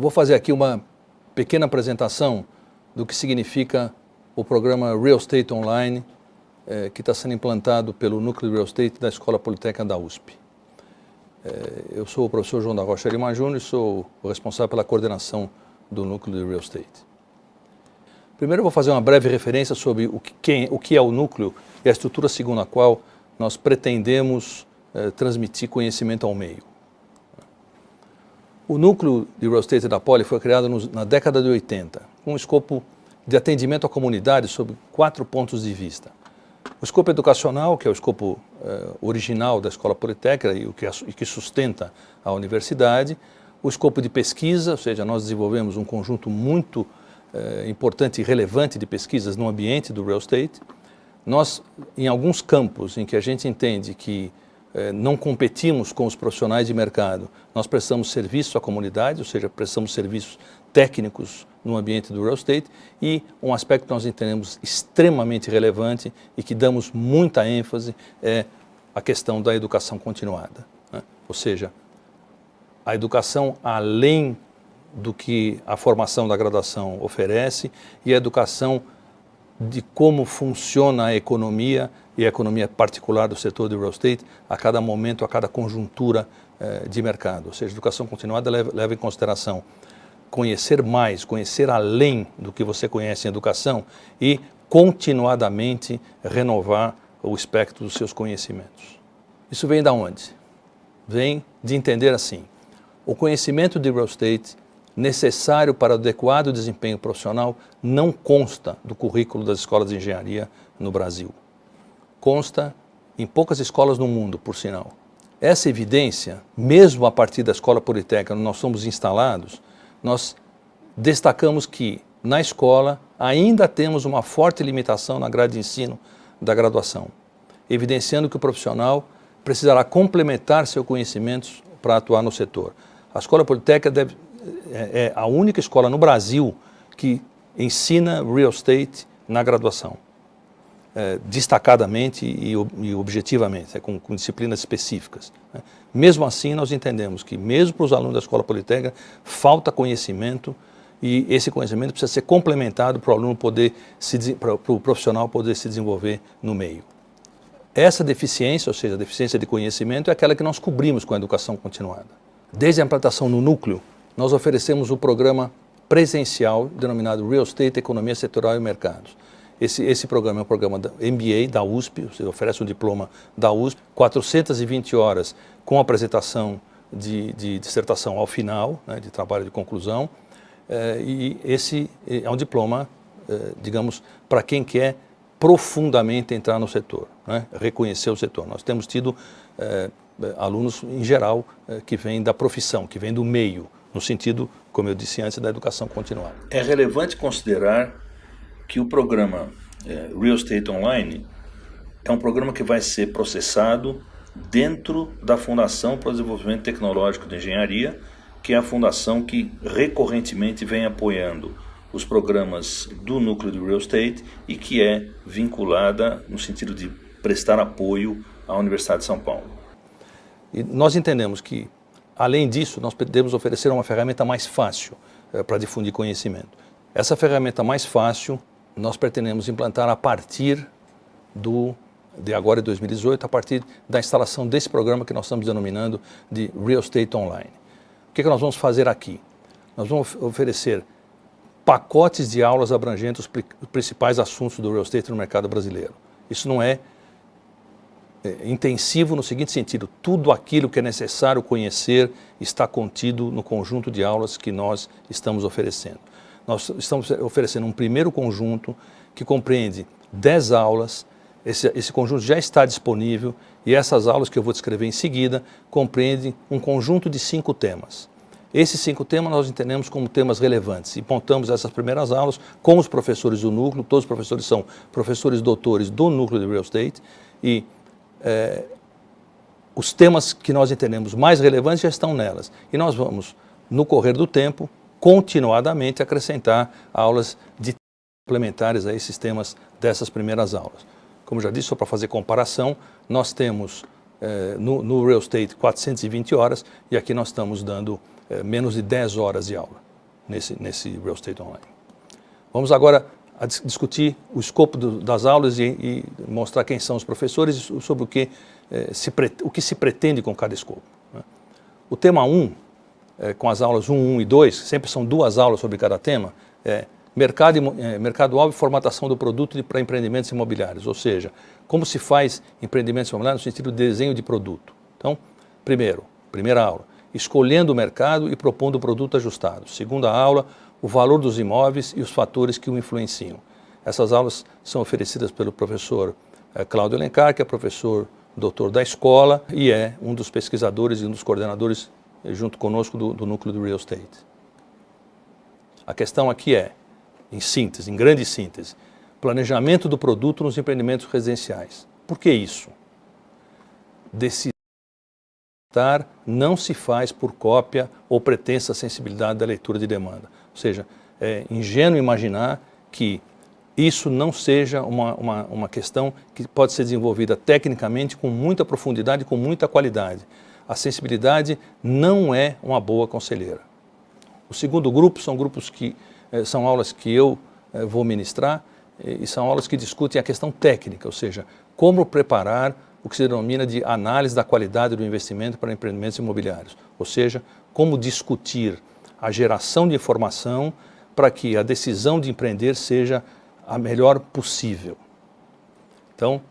Vou fazer aqui uma pequena apresentação do que significa o programa Real Estate Online, que está sendo implantado pelo Núcleo de Real Estate da Escola Politécnica da USP. Eu sou o professor João da Rocha Lima Júnior e sou o responsável pela coordenação do Núcleo de Real Estate. Primeiro eu vou fazer uma breve referência sobre o que é o Núcleo e a estrutura segundo a qual nós pretendemos transmitir conhecimento ao meio. O Núcleo de Real Estate da Poli foi criado na década de 80, com um escopo de atendimento à comunidade sob 4 pontos de vista. O escopo educacional, que é o escopo original da Escola Politécnica e que sustenta a universidade. O escopo de pesquisa, ou seja, nós desenvolvemos um conjunto muito importante e relevante de pesquisas no ambiente do real estate. Nós, em alguns campos em que a gente entende que não competimos com os profissionais de mercado, nós prestamos serviço à comunidade, ou seja, prestamos serviços técnicos no ambiente do real estate, e um aspecto que nós entendemos extremamente relevante e que damos muita ênfase é a questão da educação continuada, né? Ou seja, a educação além do que a formação da graduação oferece e a educação de como funciona a economia e a economia particular do setor do real estate a cada momento, a cada conjuntura de mercado. Ou seja, a educação continuada leva em consideração conhecer mais, conhecer além do que você conhece em educação e continuadamente renovar o espectro dos seus conhecimentos. Isso vem de onde? Vem de entender assim: o conhecimento de real estate necessário para o adequado desempenho profissional não consta do currículo das escolas de engenharia no Brasil. Consta em poucas escolas no mundo, por sinal. Essa evidência, mesmo a partir da Escola Politécnica, onde nós somos instalados, nós destacamos que na escola ainda temos uma forte limitação na grade de ensino da graduação, evidenciando que o profissional precisará complementar seus conhecimentos para atuar no setor. A Escola Politécnica é a única escola no Brasil que ensina real estate na graduação, destacadamente e objetivamente, com disciplinas específicas, né? Mesmo assim, nós entendemos que mesmo para os alunos da Escola Politécnica falta conhecimento e esse conhecimento precisa ser complementado para o aluno para o profissional poder se desenvolver no meio. Essa deficiência, ou seja, a deficiência de conhecimento, é aquela que nós cobrimos com a educação continuada. Desde a implantação no núcleo, nós oferecemos o programa presencial denominado Real Estate, Economia Setorial e Mercados. Esse programa é um programa da MBA da USP, você oferece um diploma da USP, 420 horas com apresentação de dissertação ao final, né, de trabalho de conclusão, e esse é um diploma, digamos, para quem quer profundamente entrar no setor, né, reconhecer o setor. Nós temos tido alunos, em geral, que vêm da profissão, que vêm do meio, no sentido, como eu disse antes, da educação continuada. É relevante considerar que o programa Real Estate Online é um programa que vai ser processado dentro da Fundação para o Desenvolvimento Tecnológico de Engenharia, que é a fundação que recorrentemente vem apoiando os programas do Núcleo de Real Estate e que é vinculada no sentido de prestar apoio à Universidade de São Paulo. E nós entendemos que, além disso, nós podemos oferecer uma ferramenta mais fácil para difundir conhecimento. Essa ferramenta mais fácil nós pretendemos implantar a partir de agora, de 2018, a partir da instalação desse programa que nós estamos denominando de Real Estate Online. O que nós vamos fazer aqui? Nós vamos oferecer pacotes de aulas abrangendo os principais assuntos do real estate no mercado brasileiro. Isso não é intensivo no seguinte sentido: tudo aquilo que é necessário conhecer está contido no conjunto de aulas que nós estamos oferecendo. Nós estamos oferecendo um primeiro conjunto que compreende 10 aulas, esse conjunto já está disponível e essas aulas que eu vou descrever em seguida compreendem um conjunto de 5 temas. Esses 5 temas nós entendemos como temas relevantes e montamos essas primeiras aulas com os professores do núcleo. Todos os professores são professores doutores do núcleo de Real Estate e os temas que nós entendemos mais relevantes já estão nelas. E nós vamos, no correr do tempo, continuadamente acrescentar aulas complementares a esses temas dessas primeiras aulas. Como já disse, só para fazer comparação, nós temos no Real Estate 420 horas e aqui nós estamos dando menos de 10 horas de aula. nesse Real Estate Online. Vamos agora a discutir o escopo das aulas e mostrar quem são os professores e sobre o que se pretende com cada escopo. O tema 1, com as aulas 1 e 2, sempre são 2 aulas sobre cada tema, é mercado-alvo e formatação do produto para empreendimentos imobiliários, ou seja, como se faz empreendimentos imobiliários no sentido de desenho de produto. Então, primeira aula, escolhendo o mercado e propondo o produto ajustado. Segunda aula, o valor dos imóveis e os fatores que o influenciam. Essas aulas são oferecidas pelo professor Cláudio Alencar, que é professor doutor da escola e é um dos pesquisadores e um dos coordenadores junto conosco do núcleo do Real Estate. A questão aqui é, em síntese, em grande síntese, planejamento do produto nos empreendimentos residenciais. Por que isso? Decisão não se faz por cópia ou pretensa sensibilidade da leitura de demanda. Ou seja, é ingênuo imaginar que isso não seja uma questão que pode ser desenvolvida tecnicamente com muita profundidade, com muita qualidade. A sensibilidade não é uma boa conselheira. O segundo grupo são grupos que são aulas que eu vou ministrar e são aulas que discutem a questão técnica, ou seja, como preparar o que se denomina de análise da qualidade do investimento para empreendimentos imobiliários, ou seja, como discutir a geração de informação para que a decisão de empreender seja a melhor possível. Então,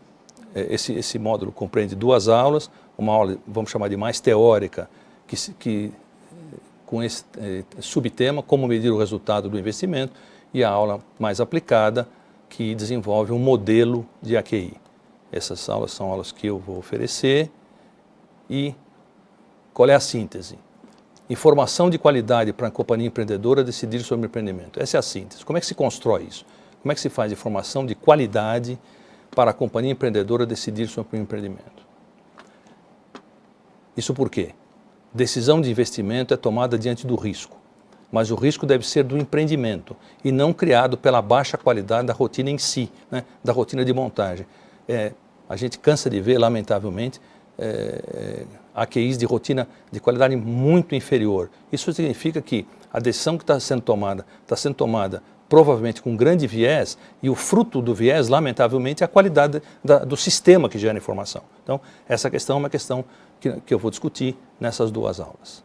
esse módulo compreende 2 aulas, uma aula, vamos chamar de mais teórica, com esse subtema, como medir o resultado do investimento, e a aula mais aplicada, que desenvolve um modelo de AQI. Essas aulas são aulas que eu vou oferecer. E qual é a síntese? Informação de qualidade para a companhia empreendedora decidir sobre o empreendimento. Essa é a síntese. Como é que se constrói isso? Como é que se faz informação de qualidade para a companhia empreendedora decidir sobre o empreendimento? Isso por quê? Decisão de investimento é tomada diante do risco, mas o risco deve ser do empreendimento e não criado pela baixa qualidade da rotina em si, né, da rotina de montagem. A gente cansa de ver, lamentavelmente, AQIs de rotina de qualidade muito inferior. Isso significa que a decisão que está sendo tomada provavelmente com grande viés, e o fruto do viés, lamentavelmente, é a qualidade do sistema que gera informação. Então, essa questão é uma questão que eu vou discutir nessas 2 aulas.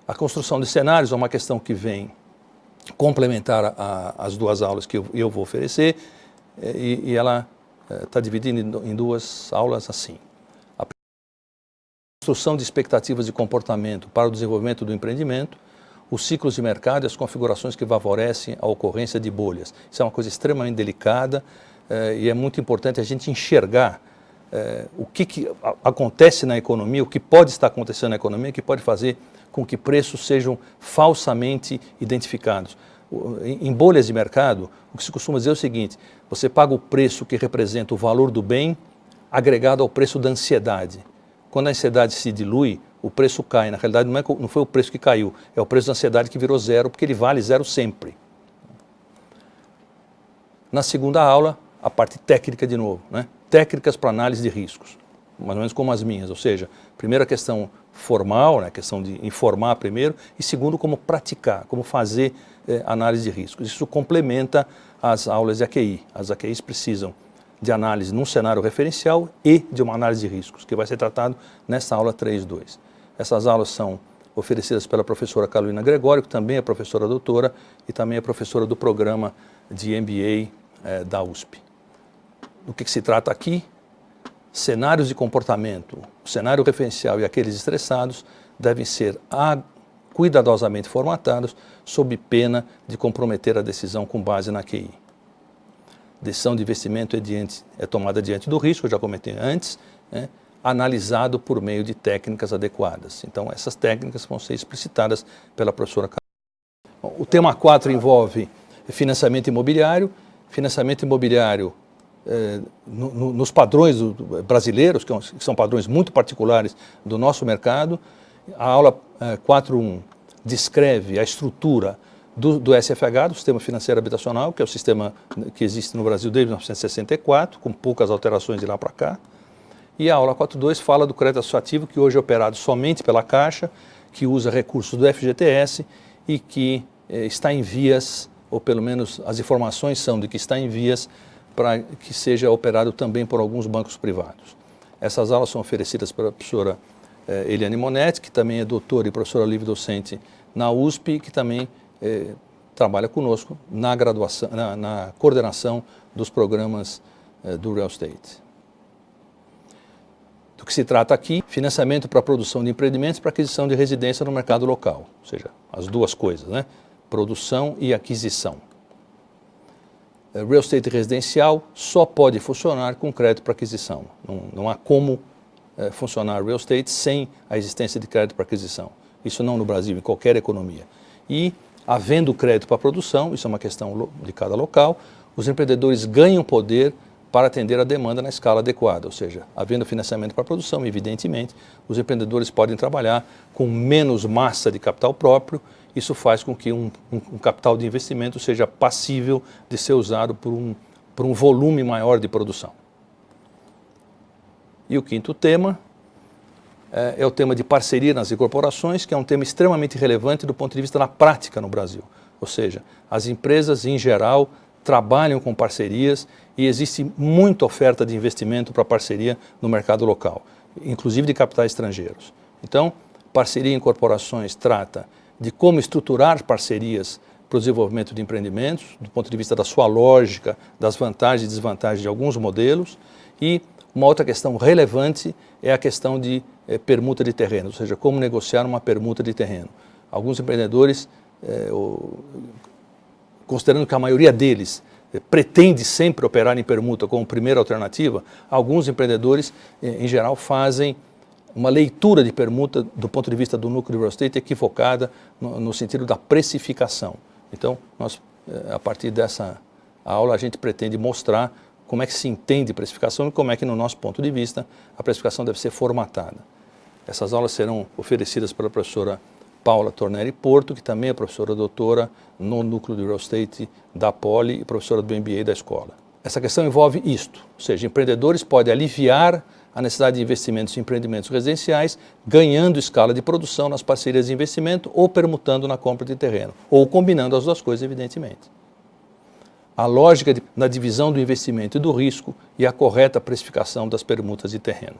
A construção de cenários é uma questão que vem complementar as 2 aulas que eu vou oferecer, e ela está dividida em 2 aulas assim. A construção de expectativas de comportamento para o desenvolvimento do empreendimento, os ciclos de mercado e as configurações que favorecem a ocorrência de bolhas. Isso é uma coisa extremamente delicada e é muito importante a gente enxergar o que acontece na economia, o que pode estar acontecendo na economia, que pode fazer com que preços sejam falsamente identificados. Em bolhas de mercado, o que se costuma dizer é o seguinte: você paga o preço que representa o valor do bem agregado ao preço da ansiedade. Quando a ansiedade se dilui, o preço cai. Na realidade, não foi o preço que caiu, é o preço da ansiedade que virou 0, porque ele vale 0 sempre. Na segunda aula, a parte técnica de novo, né? Técnicas para análise de riscos, mais ou menos como as minhas, ou seja, primeiro a questão formal, né? A questão de informar primeiro, e segundo, como praticar, como fazer análise de riscos. Isso complementa as aulas de AQI. As AQIs precisam de análise num cenário referencial e de uma análise de riscos, que vai ser tratado nessa aula 3.2. Essas aulas são oferecidas pela professora Carolina Gregório, que também é professora doutora e também é professora do programa de MBA da USP. Do que se trata aqui? Cenários de comportamento, o cenário referencial e aqueles estressados devem ser cuidadosamente formatados sob pena de comprometer a decisão com base na QI. Decisão de investimento é tomada diante do risco, eu já comentei antes, né, analisado por meio de técnicas adequadas. Então, essas técnicas vão ser explicitadas pela professora Carolina. O tema 4 envolve financiamento imobiliário. Financiamento imobiliário nos padrões brasileiros, que são padrões muito particulares do nosso mercado. A aula 4.1 descreve a estrutura do SFH, do Sistema Financeiro Habitacional, que é o sistema que existe no Brasil desde 1964, com poucas alterações de lá para cá. E a aula 4.2 fala do crédito associativo, que hoje é operado somente pela Caixa, que usa recursos do FGTS e que está em vias, ou pelo menos as informações são de que está em vias para que seja operado também por alguns bancos privados. Essas aulas são oferecidas pela professora Eliane Monetti, que também é doutora e professora livre-docente na USP, que também trabalha conosco na graduação, na coordenação dos programas do Real Estate. Do que se trata aqui, financiamento para a produção de empreendimentos para aquisição de residência no mercado local, ou seja, as duas coisas, né? Produção e aquisição. Real Estate residencial só pode funcionar com crédito para aquisição. Não há como funcionar Real Estate sem a existência de crédito para aquisição. Isso não no Brasil, em qualquer economia. E, havendo crédito para produção, isso é uma questão de cada local, os empreendedores ganham poder para atender a demanda na escala adequada, ou seja, havendo financiamento para a produção, evidentemente, os empreendedores podem trabalhar com menos massa de capital próprio. Isso faz com que um capital de investimento seja passível de ser usado por um volume maior de produção. E o quinto tema é o tema de parceria nas incorporações, que é um tema extremamente relevante do ponto de vista da prática no Brasil. Ou seja, as empresas, em geral, trabalham com parcerias e existe muita oferta de investimento para parceria no mercado local, inclusive de capitais estrangeiros. Então, parceria em incorporações trata de como estruturar parcerias para o desenvolvimento de empreendimentos, do ponto de vista da sua lógica, das vantagens e desvantagens de alguns modelos. E uma outra questão relevante é a questão de permuta de terreno, ou seja, como negociar uma permuta de terreno. Alguns empreendedores, considerando que a maioria deles pretende sempre operar em permuta como primeira alternativa, alguns empreendedores, em geral, fazem uma leitura de permuta do ponto de vista do núcleo de real estate equivocada no sentido da precificação. Então, a partir dessa aula, a gente pretende mostrar como é que se entende precificação e como é que, no nosso ponto de vista, a precificação deve ser formatada. Essas aulas serão oferecidas pela professora Paula Torneri Porto, que também é professora doutora no núcleo de real estate da Poli e professora do MBA da escola. Essa questão envolve isto, ou seja, empreendedores podem aliviar a necessidade de investimentos em empreendimentos residenciais, ganhando escala de produção nas parcerias de investimento ou permutando na compra de terreno, ou combinando as duas coisas, evidentemente. A lógica na divisão do investimento e do risco e a correta precificação das permutas de terreno.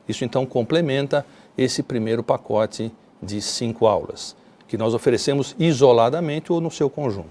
Isso, então, complementa esse primeiro pacote de 5 aulas, que nós oferecemos isoladamente ou no seu conjunto.